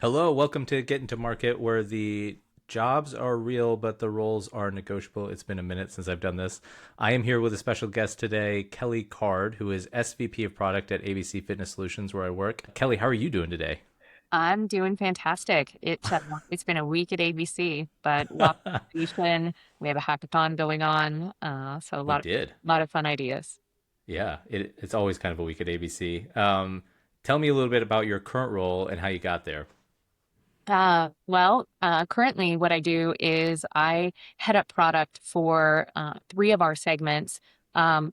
Hello, welcome to Get Into Market, where the jobs are real, but the roles are negotiable. It's been a minute since I've done this. I am here with a special guest today, Kelly Card, who is SVP of Product at ABC Fitness Solutions, where I work. Kelly, how are you doing today? I'm doing fantastic. It's been a week at ABC, but lots of completion. We have a hackathon going on, so a We lot did. lot of fun ideas. Yeah, it's always kind of a week at ABC. Tell me a little bit about your current role and how you got there. Currently, what I do is I head up product for three of our segments: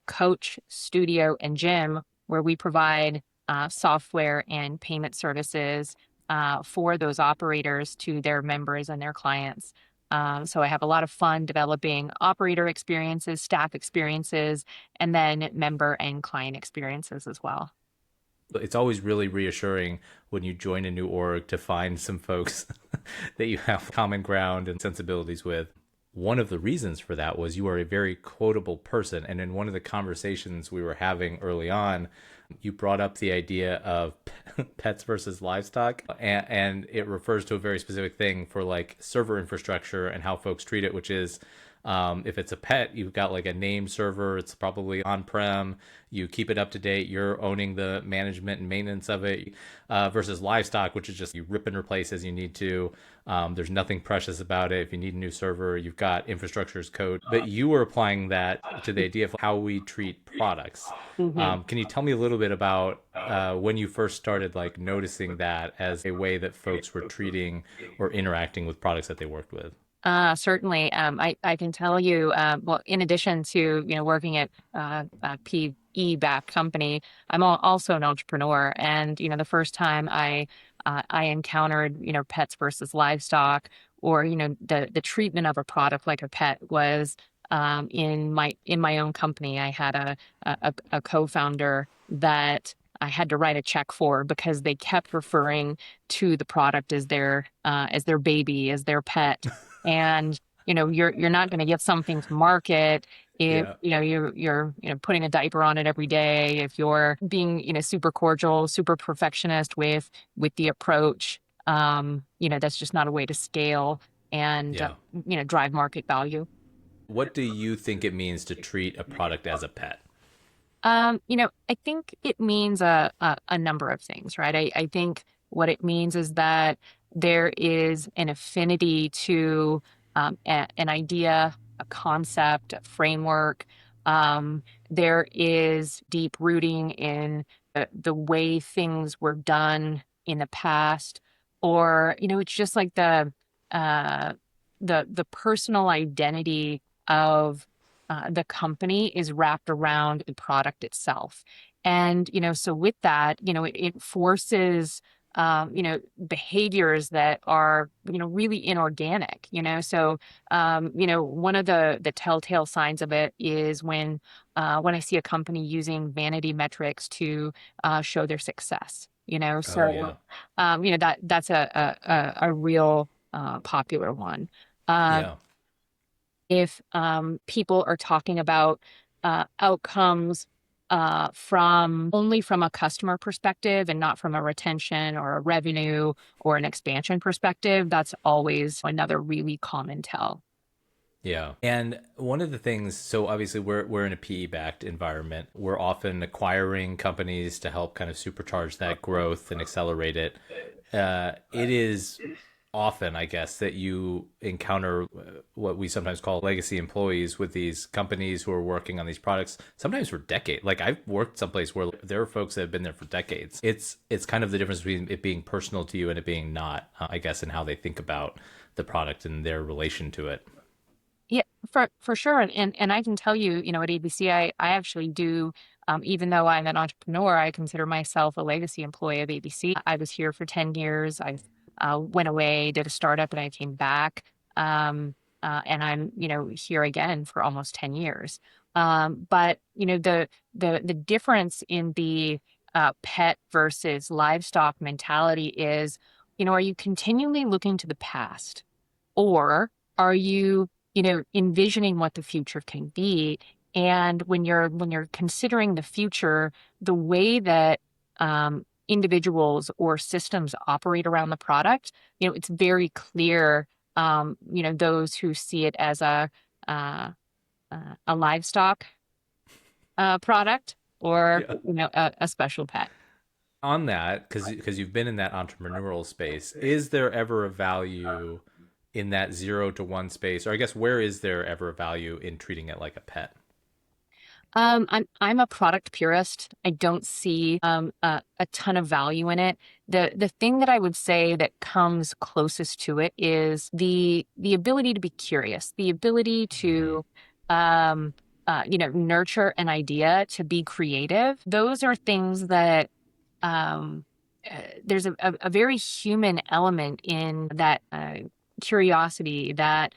Coach, Studio, and Gym, where we provide software and payment services for those operators to their members and their clients. So I have a lot of fun developing operator experiences, staff experiences, and then member and client experiences as well. It's always really reassuring when you join a new org to find some folks that you have common ground and sensibilities with. One of the reasons for that was you are a very quotable person. And in one of the conversations we were having early on, you brought up the idea of pets versus livestock, and it refers to a very specific thing for like server infrastructure and how folks treat it, which is if it's a pet, you've got like a name server, it's probably on-prem, you keep it up to date, you're owning the management and maintenance of it, versus livestock, which is just you rip and replace as you need to. There's nothing precious about it. If you need a new server, you've got infrastructure as code. But you were applying that to the idea of how we treat products. Mhm. Can you tell me a little bit about when you first started like noticing that as a way that folks were treating or interacting with products that they worked with? Certainly. I can tell you, well, in addition to, working at a PE-backed company, I'm also an entrepreneur. And, the first time I encountered, pets versus livestock or, the treatment of a product like a pet was in my own company. I had a co-founder that I had to write a check for because they kept referring to the product as their baby, as their pet. And you're not going to get something to market if Yeah. you're putting a diaper on it every day, if you're being super cordial, super perfectionist with the approach. That's just not a way to scale and Yeah. drive market value. What do you think it means to treat a product as a pet? I think it means a number of things, right? I think what it means is that there is an affinity to an idea, a concept, a framework. There is deep rooting in the way things were done in the past, or it's just like uh, the personal identity of the company is wrapped around the product itself. And, so with that, it forces, behaviors that are, really inorganic, so, one of the telltale signs of it is when I see a company using vanity metrics to show their success, Oh so, yeah. that's a real popular one. Uh, Yeah. if people are talking about outcomes from only from a customer perspective and not from a retention or a revenue or an expansion perspective, that's always another really common tell. Yeah. And one of the things, so obviously we're in a PE backed environment. We're often acquiring companies to help kind of supercharge that growth and accelerate it. It is often, I guess, that you encounter what we sometimes call legacy employees with these companies who are working on these products, sometimes for decades. Like I've worked someplace where there are folks that have been there for decades. It's kind of the difference between it being personal to you and it being not, I guess, and how they think about the product and their relation to it. Yeah, for sure. And I can tell you, at ABC, I actually do, even though I'm an entrepreneur, I consider myself a legacy employee of ABC. I was here for 10 years. I went away, did a startup, and I came back. And I'm, here again for almost 10 years. But, the difference in the pet versus livestock mentality is, are you continually looking to the past? Or are you, envisioning what the future can be? And when you're considering the future, the way that individuals or systems operate around the product, it's very clear, those who see it as uh, a livestock product or, Yeah. a special pet. On that, because you've been in that entrepreneurial space, is there ever a value in that 0 to 1 space, or I guess where is there ever a value in treating it like a pet? I'm a product purist. I don't see a ton of value in it. The thing that I would say that comes closest to it is the ability to be curious, the ability Mm-hmm. to nurture an idea, to be creative. Those are things that um, there's a very human element in that curiosity, that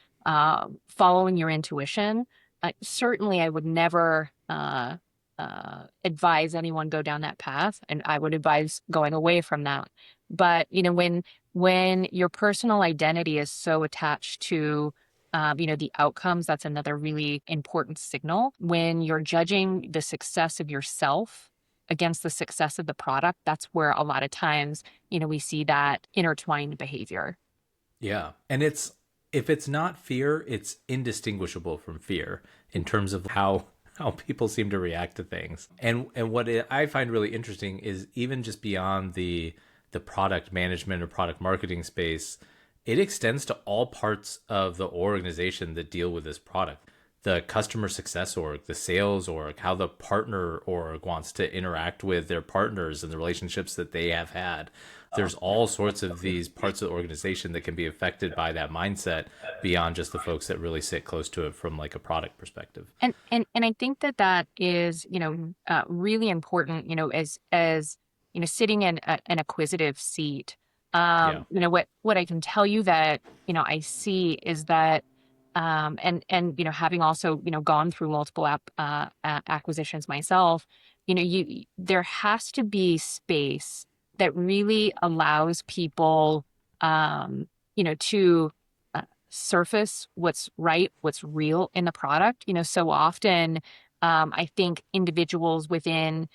following your intuition. Certainly, I would never advise anyone go down that path, and I would advise going away from that. But when your personal identity is so attached to the outcomes, that's another really important signal. When you're judging the success of yourself against the success of the product, that's where a lot of times, we see that intertwined behavior. Yeah. And if it's not fear, it's indistinguishable from fear in terms of how people seem to react to things. And I find really interesting is even just beyond the product management or product marketing space, it extends to all parts of the organization that deal with this product. The customer success org, the sales org, how the partner org wants to interact with their partners and the relationships that they have had. There's all sorts of these parts of the organization that can be affected by that mindset beyond just the folks that really sit close to it from like a product perspective. And I think that that is, really important, as sitting in an acquisitive seat. Yeah. What I can tell you that, I see is that, and having also, gone through multiple acquisitions myself, there has to be space that really allows people, to surface what's right, what's real in the product. So often, I think individuals within,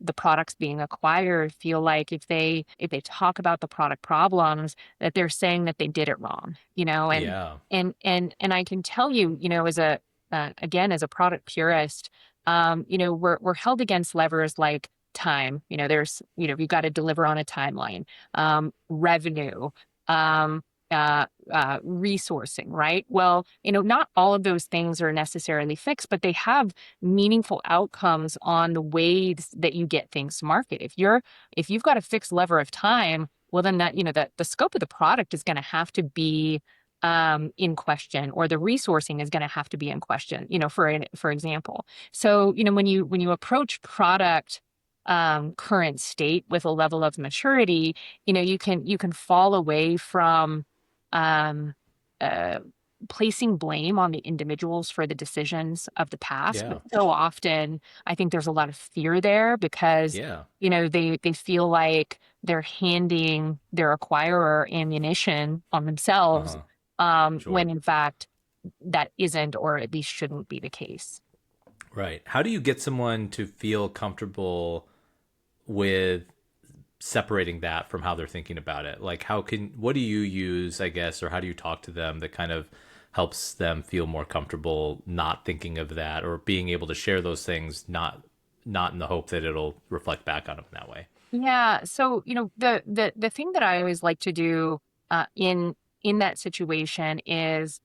the products being acquired feel like if they talk about the product problems, that they're saying that they did it wrong. And Yeah. and I can tell you, as a again, as a product purist, we're held against levers like time. There's, you've got to deliver on a timeline, revenue, um, resourcing, right? Well, not all of those things are necessarily fixed, but they have meaningful outcomes on the ways that you get things to market. If you've got a fixed lever of time, well, then that, that the scope of the product is going to have to be in question, or the resourcing is going to have to be in question, for example. So, when you approach product current state with a level of maturity, you can fall away from um, uh, placing blame on the individuals for the decisions of the past. But Yeah. so often, I think there's a lot of fear there because, Yeah. they feel like they're handing their acquirer ammunition on themselves, Uh-huh. when Sure. in fact that isn't, or at least shouldn't be the case. Right. How do you get someone to feel comfortable with separating that from how they're thinking about it? Like what do you use, I guess, or how do you talk to them that kind of helps them feel more comfortable not thinking of that or being able to share those things, not in the hope that it'll reflect back on them that way? Yeah. So, the thing that I always like to do in that situation is,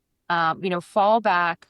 fall back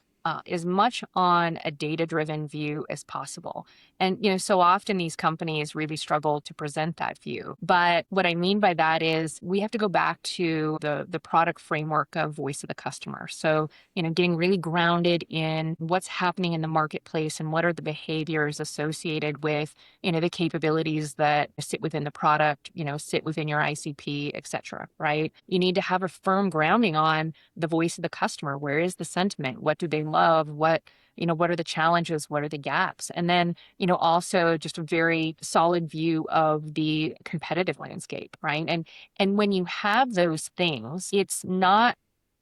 as much on a data-driven view as possible. And, so often these companies really struggle to present that view. But what I mean by that is we have to go back to the product framework of voice of the customer. So, getting really grounded in what's happening in the marketplace and what are the behaviors associated with, the capabilities that sit within the product, sit within your ICP, et cetera, right? You need to have a firm grounding on the voice of the customer. Where is the sentiment? What do they love? What are the challenges? What are the gaps? And then, also just a very solid view of the competitive landscape, right? And when you have those things, it's not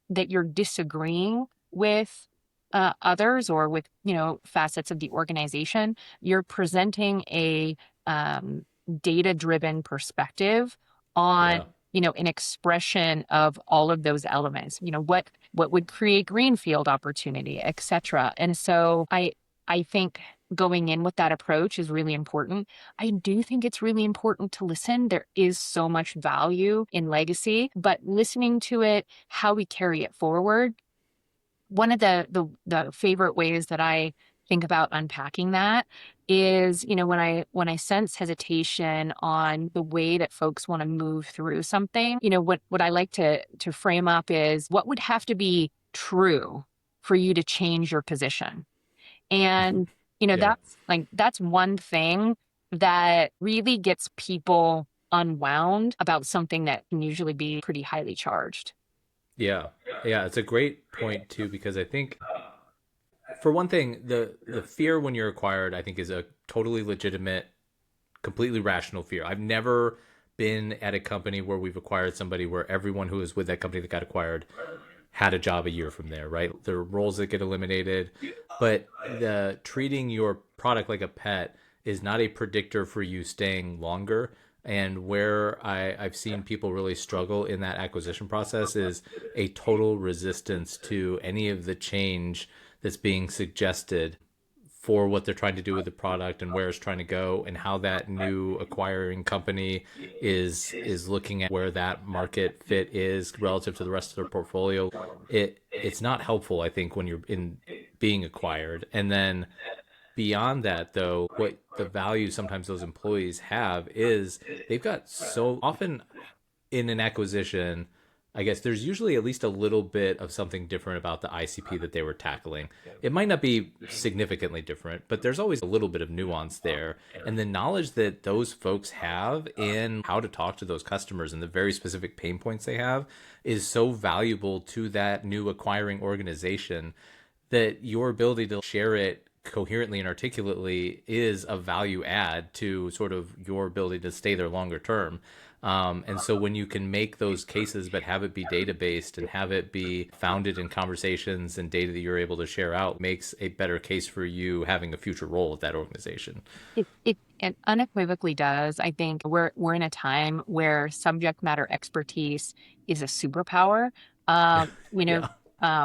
that you're disagreeing with others or with, facets of the organization. You're presenting data-driven perspective on, Yeah. an expression of all of those elements. What would create greenfield opportunity, et cetera. And so I think going in with that approach is really important. I do think it's really important to listen. There is so much value in legacy, but listening to it, how we carry it forward. One of the favorite ways that I think about unpacking that is, when I sense hesitation on the way that folks want to move through something, what I like to frame up is what would have to be true for you to change your position. And, Yeah. that's one thing that really gets people unwound about something that can usually be pretty highly charged. Yeah. Yeah. It's a great point too, because I think for one thing, the fear when you're acquired, I think, is a totally legitimate, completely rational fear. I've never been at a company where we've acquired somebody where everyone who was with that company that got acquired had a job a year from there, right? There are roles that get eliminated, but the treating your product like a pet is not a predictor for you staying longer. And where I've seen people really struggle in that acquisition process is a total resistance to any of the change that's being suggested for what they're trying to do with the product and where it's trying to go and how that new acquiring company is looking at where that market fit is relative to the rest of their portfolio. It's not helpful, I think, when you're in being acquired. And then beyond that, though, what the value sometimes those employees have is they've got so often in an acquisition, I guess there's usually at least a little bit of something different about the ICP that they were tackling. It might not be significantly different, but there's always a little bit of nuance there. And the knowledge that those folks have in how to talk to those customers and the very specific pain points they have is so valuable to that new acquiring organization that your ability to share it coherently and articulately is a value add to sort of your ability to stay there longer term. And so when you can make those cases, but have it be data based and have it be founded in conversations and data that you're able to share out, makes a better case for you having a future role at that organization. It unequivocally does. I think we're in a time where subject matter expertise is a superpower. Um, you know, Yeah.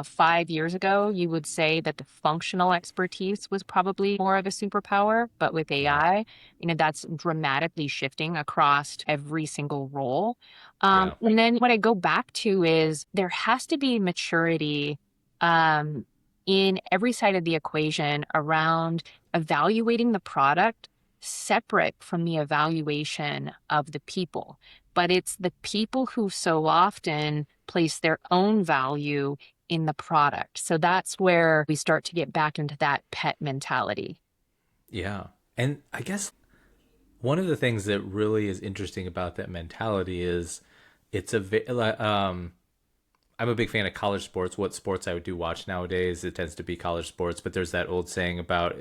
5 years ago, you would say that the functional expertise was probably more of a superpower, but with Yeah. AI, that's dramatically shifting across every single role. Yeah. And then what I go back to is there has to be maturity um, in every side of the equation around evaluating the product separate from the evaluation of the people. But it's the people who so often place their own value in the product. So that's where we start to get back into that pet mentality. Yeah. And I guess one of the things that really is interesting about that mentality is it's I'm a big fan of college sports. What sports I do watch nowadays, it tends to be college sports. But there's that old saying about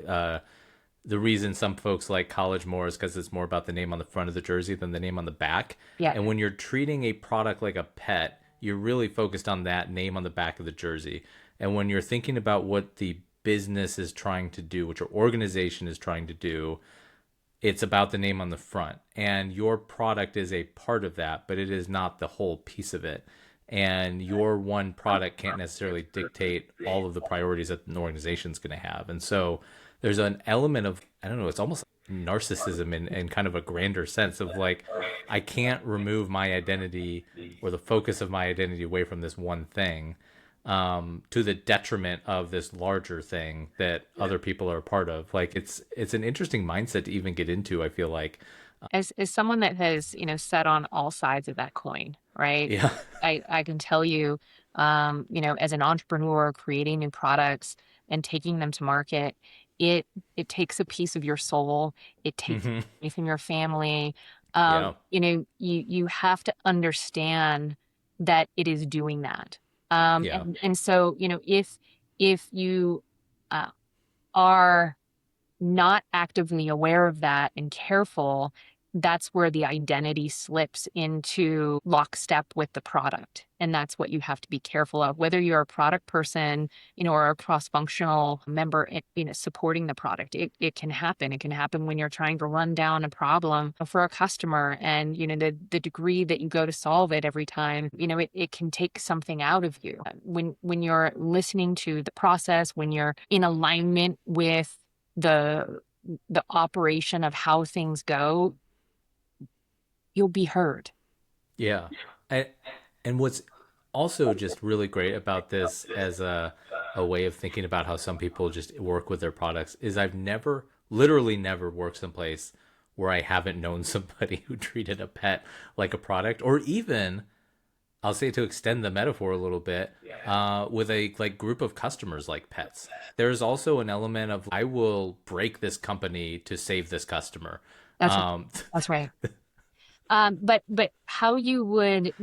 the reason some folks like college more is because it's more about the name on the front of the jersey than the name on the back. Yeah. And when you're treating a product like a pet, you're really focused on that name on the back of the jersey. And when you're thinking about what the business is trying to do, what your organization is trying to do, it's about the name on the front. And your product is a part of that, but it is not the whole piece of it. And your one product can't necessarily dictate all of the priorities that an organization is going to have. And so there's an element of, I don't know, it's almost narcissism in kind of a grander sense of like, I can't remove my identity or the focus of my identity away from this one thing, to the detriment of this larger thing that other people are a part of. Like it's an interesting mindset to even get into, I feel like. As someone that has, sat on all sides of that coin, right? Yeah. I can tell you, as an entrepreneur creating new products and taking them to market, it it takes a piece of your soul. It takes Hmm. away from your family. Yeah. You have to understand that it is doing that. Yeah. And so, if you uh, are not actively aware of that and careful, that's where the identity slips into lockstep with the product. And that's what you have to be careful of. Whether you're a product person, or a cross-functional member, supporting the product, it can happen. It can happen when you're trying to run down a problem for a customer, and, the degree that you go to solve it every time, it can take something out of you. When you're listening to the process, when you're in alignment with the operation of how things go, you'll be heard. Yeah. And, and what's also just really great about this as a way of thinking about how some people just work with their products is I've never, literally never worked someplace where I haven't known somebody who treated a pet like a product, or even I'll say, to extend the metaphor a little bit, with a like group of customers like pets. There's also an element of I will break this company to save this customer. That's right. Um, That's right. But how you would,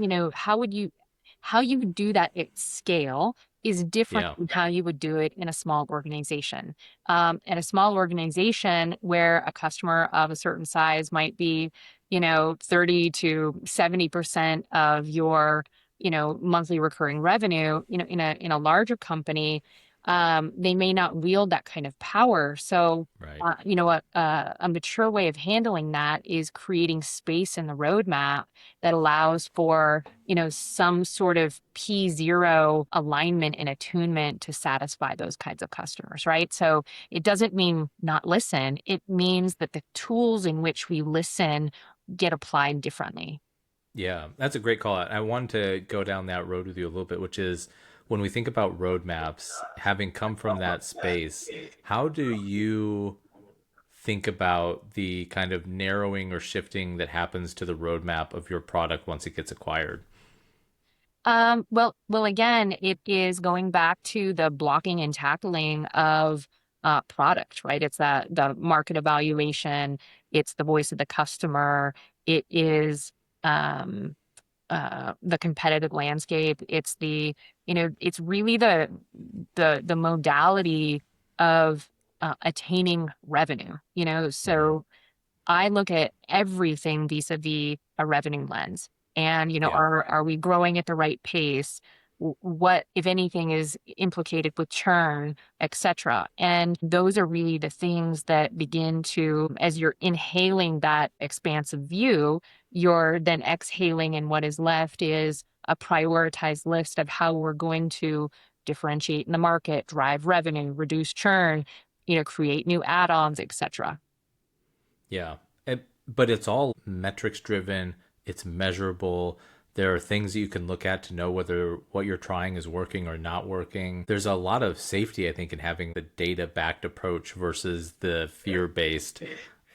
how you do that at scale is different yeah, from how you would do it in a small organization. In a small organization where a customer of a certain size might be, 30 to 70% of your, monthly recurring revenue, in a larger company, they may not wield that kind of power. So right. a mature way of handling that is creating space in the roadmap that allows for, some sort of P0 alignment and attunement to satisfy those kinds of customers, right? So it doesn't mean not listen. It means that the tools in which we listen get applied differently. Yeah, that's a great call out. I wanted to go down that road with you a little bit, which is when we think about roadmaps, having come from that space, how do you think about the kind of narrowing or shifting that happens to the roadmap of your product once it gets acquired? Well, again, it is going back to the blocking and tackling of product, right? It's that the market evaluation, it's the voice of the customer, it is the competitive landscape, it's it's really the modality of attaining revenue, Hmm. so I look at everything vis-a-vis a revenue lens. And, Yeah. are we growing at the right pace? What, if anything, is implicated with churn, et cetera? And those are really the things that begin to, as you're inhaling that expansive view, you're then exhaling, and what is left is a prioritized list of how we're going to differentiate in the market, drive revenue, reduce churn, create new add-ons, et cetera. Yeah. But it's all metrics driven, it's measurable. There are things that you can look at to know whether what you're trying is working or not working. There's a lot of safety, I think, in having the data backed approach versus the fear based.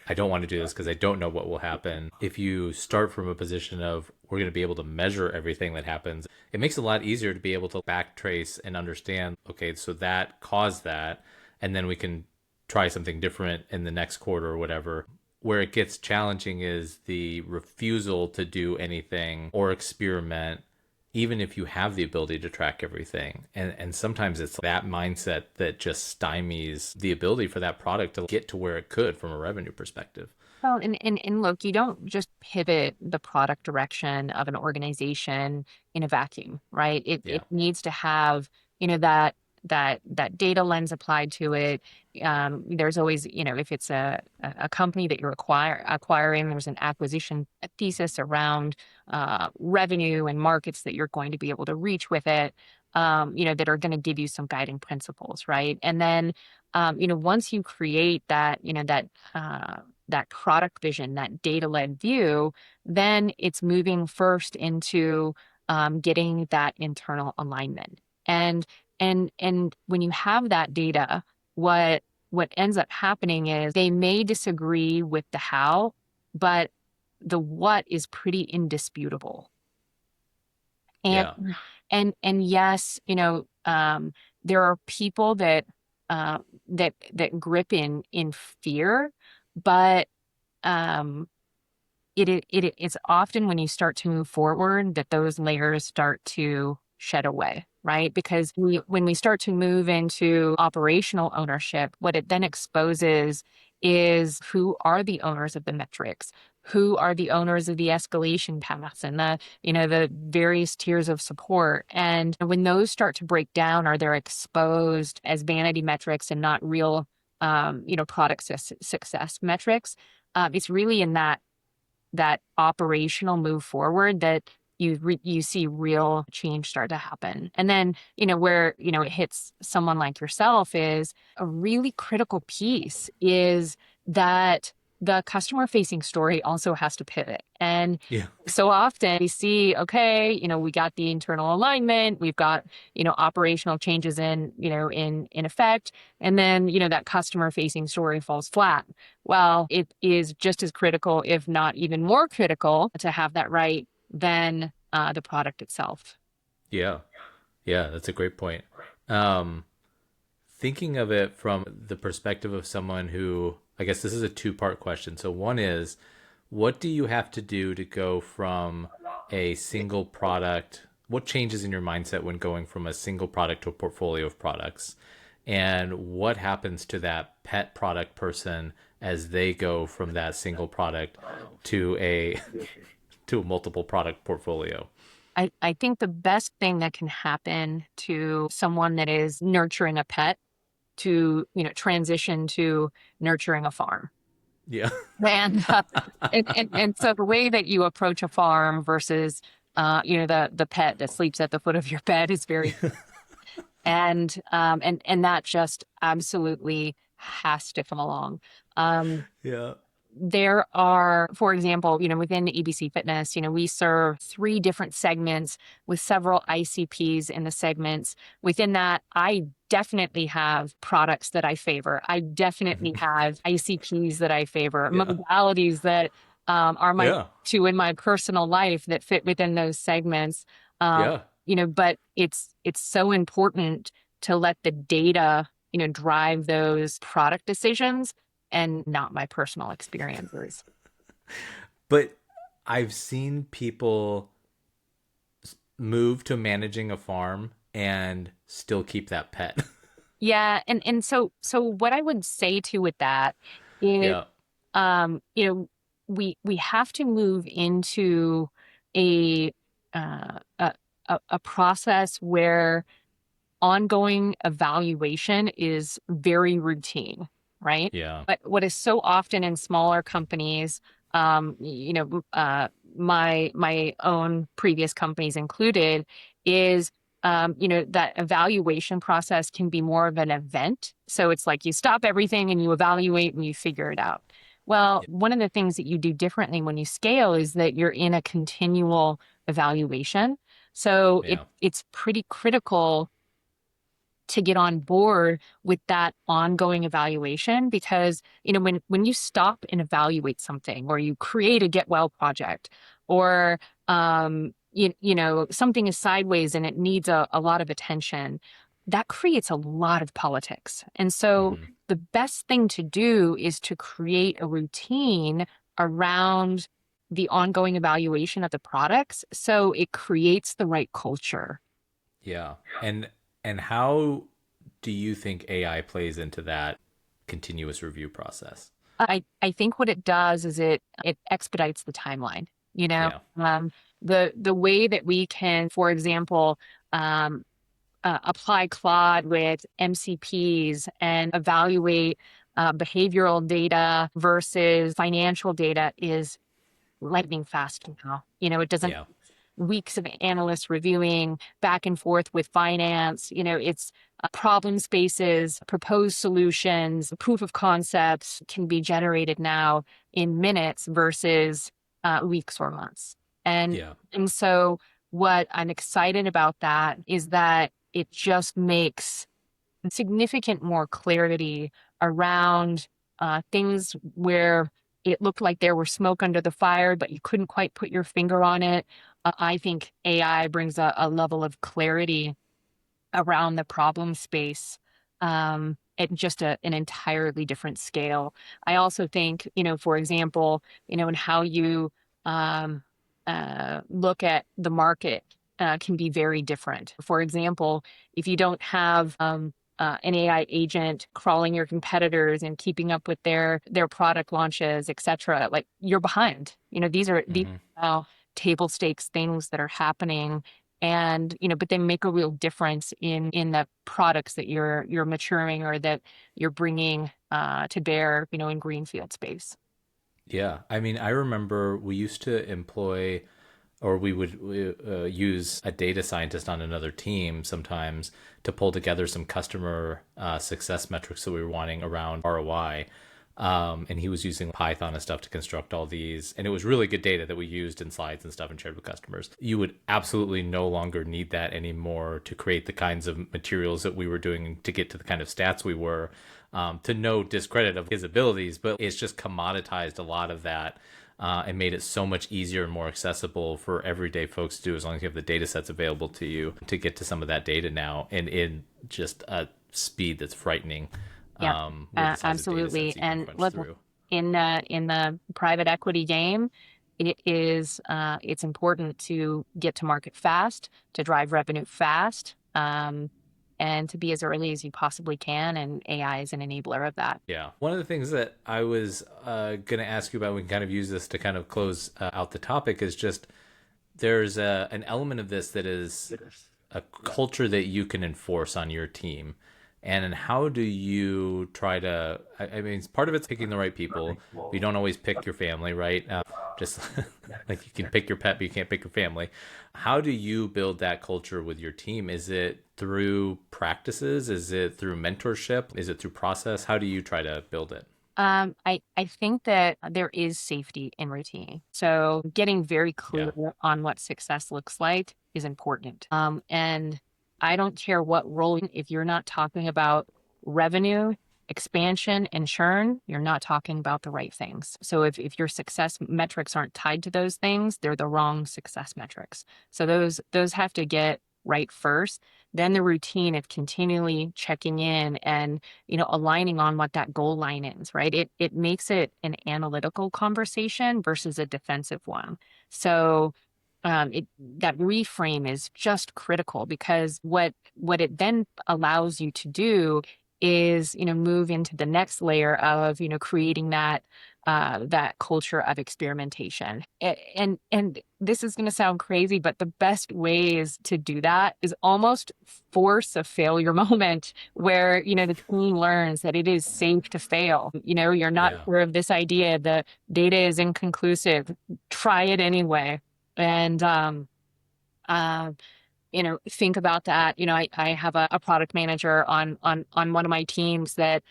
I don't want to do this because I don't know what will happen. If you start from a position of we're going to be able to measure everything that happens, it makes it a lot easier to be able to backtrace and understand, okay, so that caused that, and then we can try something different in the next quarter or whatever. Where it gets challenging is the refusal to do anything or experiment, even if you have the ability to track everything. And sometimes it's that mindset that just stymies the ability for that product to get to where it could from a revenue perspective. Well, and look, you don't just pivot the product direction of an organization in a vacuum, right? It Yeah. needs to have, that data lens applied to it. There's always, if it's a company that you're acquiring, there's an acquisition thesis around revenue and markets that you're going to be able to reach with it, that are going to give you some guiding principles, right? And then, once you create that, that product vision, that data-led view, then it's moving first into getting that internal alignment. And when you have that data, what ends up happening is they may disagree with the how, but the what is pretty indisputable. And Yeah. and yes, there are people uh, that grip in fear, but um, it's often when you start to move forward that those layers start to shed away, right? Because when we start to move into operational ownership, what it then exposes is who are the owners of the metrics? who are the owners of the escalation paths and the various tiers of support. And when those start to break down, or they're exposed as vanity metrics and not real, product success metrics, it's really in that operational move forward that you see real change start to happen. And then, where, it hits someone like yourself is a really critical piece is that the customer facing story also has to pivot. And Yeah. so often we see, okay, we got the internal alignment, we've got, operational changes in effect. And then, that customer facing story falls flat. Well, it is just as critical, if not even more critical, to have that right than the product itself. Yeah. Yeah, that's a great point. Um, Thinking of it from the perspective of someone who, I guess this is a two-part question. So one is, what do you have to do to go from a single product? What changes in your mindset when going from a single product to a portfolio of products? And what happens to that pet product person as they go from that single product to a to a multiple product portfolio? I think the best thing that can happen to someone that is nurturing a pet to, transition to nurturing a farm. Yeah. And, and so the way that you approach a farm versus, the pet that sleeps at the foot of your bed is very, and that just absolutely has to come along. Yeah. There are, for example, within EBC Fitness, we serve 3 different segments with several ICPs in the segments. Within that, I definitely have products that I favor. I definitely have ICPs that I favor, Yeah. modalities that are my Yeah. two in my personal life that fit within those segments. Um, Yeah. but it's so important to let the data, drive those product decisions and not my personal experiences. But I've seen people move to managing a farm and still keep that pet. Yeah, and so what I would say to with that is, Yeah. um, you know, we have to move into a uh, a a process where ongoing evaluation is very routine, right? Yeah. But what is so often in smaller companies, my own previous companies included, is that evaluation process can be more of an event. So it's like you stop everything and you evaluate and you figure it out. Well, Yeah. one of the things that you do differently when you scale is that you're in a continual evaluation. So Yeah. it's pretty critical to get on board with that ongoing evaluation because when you stop and evaluate something or you create a get well project or something is sideways and it needs a lot of attention, that creates a lot of politics. And so Hmm. the best thing to do is to create a routine around the ongoing evaluation of the products so it creates the right culture. Yeah. And how do you think AI plays into that continuous review process? I think what it does is it expedites the timeline. Yeah. The way that we can, for example, um, apply Claude with MCPs and evaluate behavioral data versus financial data is lightning fast now. It doesn't Yeah. weeks of analysts reviewing back and forth with finance. It's problem spaces, proposed solutions, proof of concepts can be generated now in minutes versus weeks or months. And Yeah. and so what I'm excited about that is that it just makes significant more clarity around things where it looked like there were smoke under the fire, but you couldn't quite put your finger on it. I think AI brings a level of clarity around the problem space at just an entirely different scale. I also think, for example, in how you um, look at the market can be very different. For example, if you don't have an AI agent crawling your competitors and keeping up with their product launches, et cetera. Like you're behind. These Hmm. are now table stakes things that are happening, and but they make a real difference in the products that you're maturing or that you're bringing to bear, in greenfield space. Yeah. I mean, I remember we used to employ, or we would use a data scientist on another team sometimes to pull together some customer success metrics that we were wanting around ROI. And he was using Python and stuff to construct all these. And it was really good data that we used in slides and stuff and shared with customers. You would absolutely no longer need that anymore to create the kinds of materials that we were doing to get to the kind of stats we were. To no discredit of his abilities, but it's just commoditized a lot of that and made it so much easier and more accessible for everyday folks to do as long as you have the data sets available to you to get to some of that data now and in just a speed that's frightening Yeah, with the size of data absolutely. sets you can And crunch look, through. in the private equity game, it's important to get to market fast, to drive revenue fast, and to be as early as you possibly can. And AI is an enabler of that. Yeah. One of the things that I was going to ask you about, we can kind of use this to kind of close out the topic, is just there's an element of this that is a culture that you can enforce on your team. And how do you try to? I mean, part of it's picking the right people. You don't always pick your family, right? Just like you can pick your pet, but you can't pick your family. How do you build that culture with your team? Is it through practices? Is it through mentorship? Is it through process? How do you try to build it? I think that there is safety in routine. So getting very Yeah. clear on what success looks like is important. And I don't care what role, if you're not talking about revenue, expansion, and churn, you're not talking about the right things. So if your success metrics aren't tied to those things, they're the wrong success metrics. So those have to get right first. Then the routine of continually checking in and aligning on what that goal line is, right? It makes it an analytical conversation versus a defensive one. So that reframe is just critical because what it then allows you to do is move into the next layer of creating that culture of experimentation. And this is going to sound crazy, but the best ways to do that is almost force a failure moment where the team learns that it is safe to fail. You're not Yeah. sure of this idea, the data is inconclusive, try it anyway. And uh, think about that. I have a product manager on one of my teams that,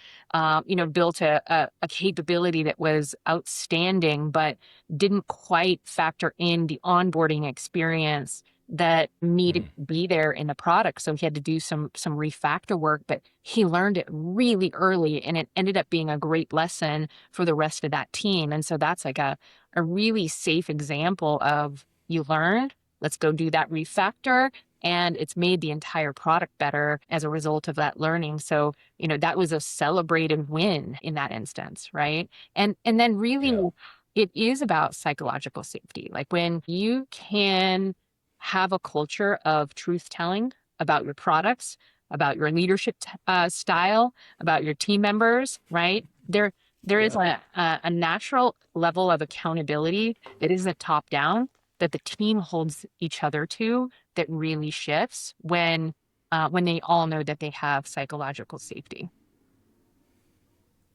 built a capability that was outstanding, but didn't quite factor in the onboarding experience that needed Mm. to be there in the product. So he had to do some refactor work, but he learned it really early and it ended up being a great lesson for the rest of that team. And so that's like a really safe example of you learned, let's go do that refactor, and it's made the entire product better as a result of that learning. So that was a celebrated win in that instance, right? And then really Yeah. it is about psychological safety. Like when you can have a culture of truth telling about your products, about your leadership style, about your team members, right? There is Yeah. a natural level of accountability that isn't top down, that the team holds each other to, that really shifts when they all know that they have psychological safety.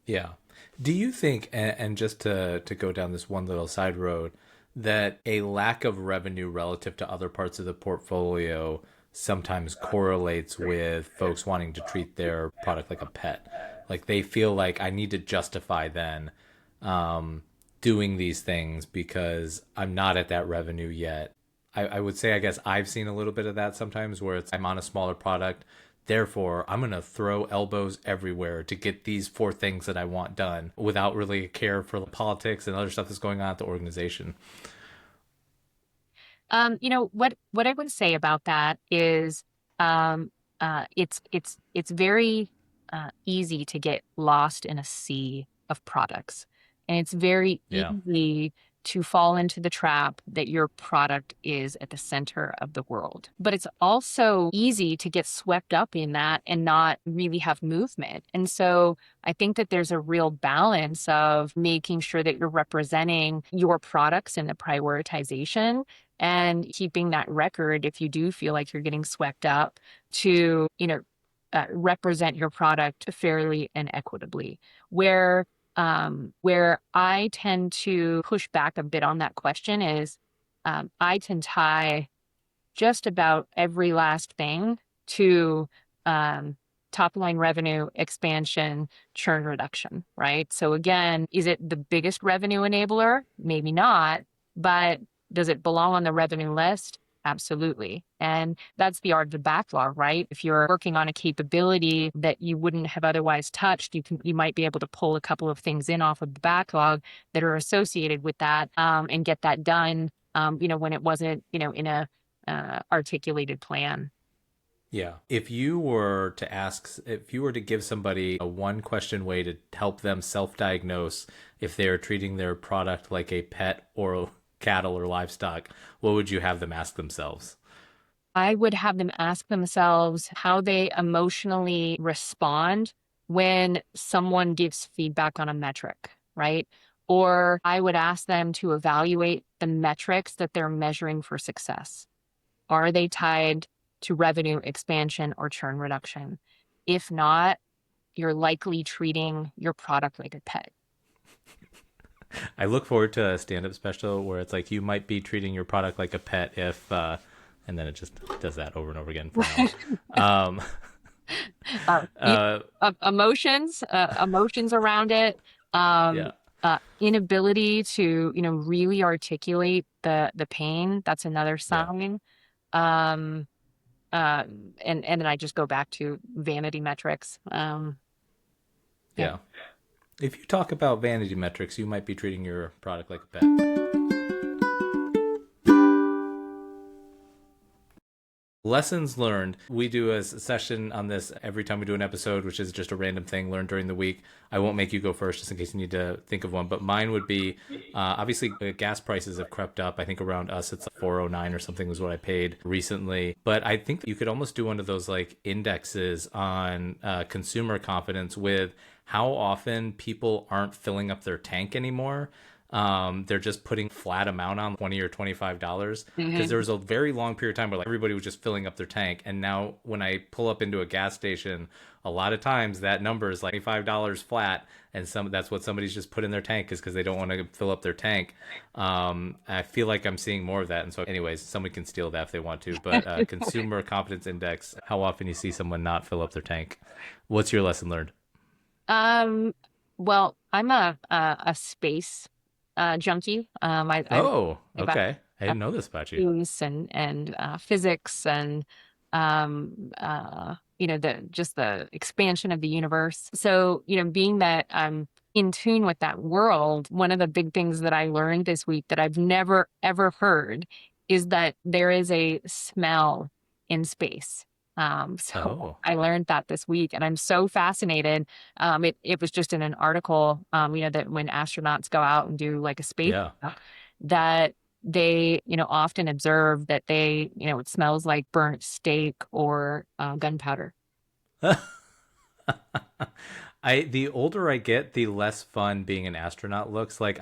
Yeah. Do you think, and just to go down this one little side road, that a lack of revenue relative to other parts of the portfolio sometimes correlates with folks wanting to treat their product like a pet? Like they feel like I need to justify then um, doing these things because I'm not at that revenue yet. I would say, I guess I've seen a little bit of that sometimes where it's I'm on a smaller product. Therefore, I'm going to throw elbows everywhere to get these four things that I want done without really care for the politics and other stuff that's going on at the organization. What I would say about that is it's very easy to get lost in a sea of products, and it's very Yeah. easy to fall into the trap that your product is at the center of the world. But it's also easy to get swept up in that and not really have movement. And so I think that there's a real balance of making sure that you're representing your products in the prioritization and keeping that record if you do feel like you're getting swept up to, represent your product fairly and equitably. Where I tend to push back a bit on that question is I tend to tie just about every last thing to top line revenue expansion, churn reduction, right? So again, is it the biggest revenue enabler? Maybe not, but does it belong on the revenue list? Absolutely. And that's the art of the backlog, right? If you're working on a capability that you wouldn't have otherwise touched, you might be able to pull a couple of things in off of the backlog that are associated with that, and get that done, when it wasn't, in a articulated plan. Yeah. If you were to give somebody a one question way to help them self-diagnose if they're treating their product like a pet or cattle or livestock, what would you have them ask themselves? I would have them ask themselves how they emotionally respond when someone gives feedback on a metric, right? Or I would ask them to evaluate the metrics that they're measuring for success. Are they tied to revenue expansion or churn reduction? If not, you're likely treating your product like a pet. I look forward to a stand-up special where it's like you might be treating your product like a pet if, and then it just does that over and over again for now. Emotions around it, Yeah, inability to, really articulate the pain. That's another yeah, sign. Um, and then I just go back to vanity metrics. Yeah. yeah. If you talk about vanity metrics, you might be treating your product like a pet. Lessons learned. We do a session on this every time we do an episode, which is just a random thing learned during the week. I won't make you go first just in case you need to think of one, but mine would be obviously gas prices have crept up. I think around us it's like 409 or something was what I paid recently. But I think that you could almost do one of those like indexes on consumer confidence with how often people aren't filling up their tank anymore. They're just putting flat amount on $20 or $25 because there was a very long period of time where like everybody was just filling up their tank. And now when I pull up into a gas station, a lot of times that number is like $25 flat. And that's what somebody's just put in their tank is because they don't want to fill up their tank. I feel like I'm seeing more of that. And so anyways, somebody can steal that if they want to, but consumer confidence index, how often you see someone not fill up their tank. What's your lesson learned? Well, I'm a space junkie. I Oh, about okay. I didn't know this about you. space and physics and the expansion of the universe. So, being that I'm in tune with that world, one of the big things that I learned this week that I've never ever heard is that there is a smell in space. So Oh, I learned that this week, and I'm so fascinated. It was just in an article, that when astronauts go out and do like a space, yeah. that they, often observe that it smells like burnt steak or gunpowder. The older I get, the less fun being an astronaut looks. Like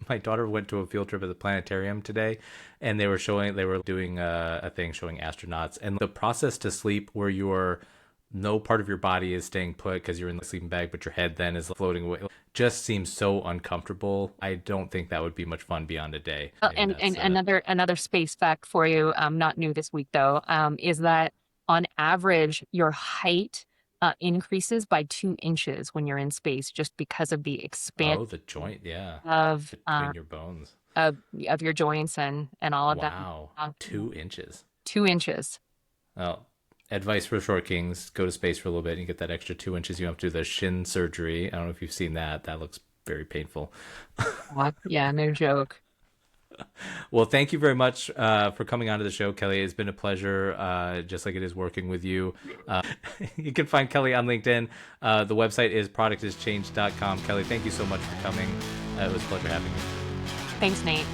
my daughter went to a field trip at the planetarium today, and they were doing a thing showing astronauts and the process to sleep where no part of your body is staying put because you're in the sleeping bag, but your head then is floating away. Just seems so uncomfortable. I don't think that would be much fun beyond a day. And another space fact for you, not new this week though, is that on average, your height increases by 2 inches when you're in space, just because of the expansion The joint, yeah, of between your bones. of your joints and all of that. Wow, 2 inches. 2 inches. Well, advice for short kings: go to space for a little bit and you get that extra 2 inches. You have to do the shin surgery. I don't know if you've seen that. That looks very painful. Yeah, no joke. Well, thank you very much for coming onto the show, Kelly. It's been a pleasure, just like it is working with you. You can find Kelly on LinkedIn. The website is productischange.com. Kelly, thank you so much for coming. It was a pleasure having you. Thanks, Nate.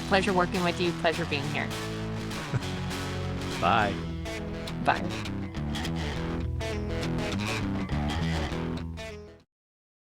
Pleasure working with you. Pleasure being here. Bye. Bye.